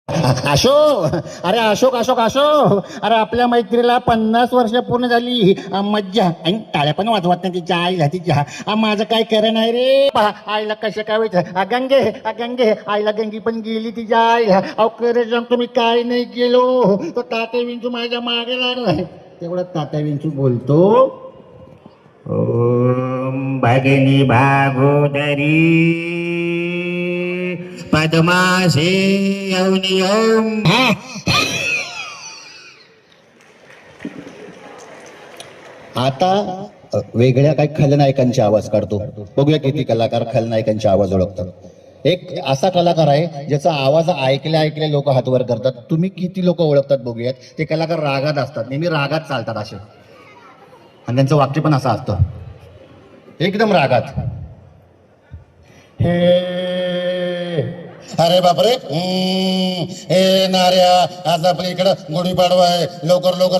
अशोक, अरे अशोक अशोक अशोक, अरे आपल्या मैत्रीला 50 वर्ष पूर्ण झाली. मज्जा आणि टाळ्या पण वाजवत नाही तिच्या आईला तिच्या. माझं काय खरं नाही रे. आईला कशा काय व्हायचं. गंगे आईला गंगी पण गेली तिच्या आईला. अहो खरं सांगतो मी काय नाही गेलो. तो तात्या विंचू माझ्या मागे लागलाय. तेवढं तात्या विंचू बोलतो, ओम भगिनी भागोदरी पद्मासे यौनी ओम. आता वेगळ्या काही खलनायकांचे आवाज काढतो. बघूया किती कलाकार खलनायकांचे आवाज ओळखतात. एक असा कलाकार आहे ज्याचा आवाज ऐकल्या ऐकल्या लोक हातवर करतात. तुम्ही किती लोक ओळखतात बघूयात. ते कलाकार रागात असतात, नेहमी रागात चालतात असे, आणि त्यांचं वाक्य पण असं असतं एकदम रागात. हे अरे बापरे, हे नार्या, आज आपल्या इकडं गुढीपाडवा आहे, लवकर लवकर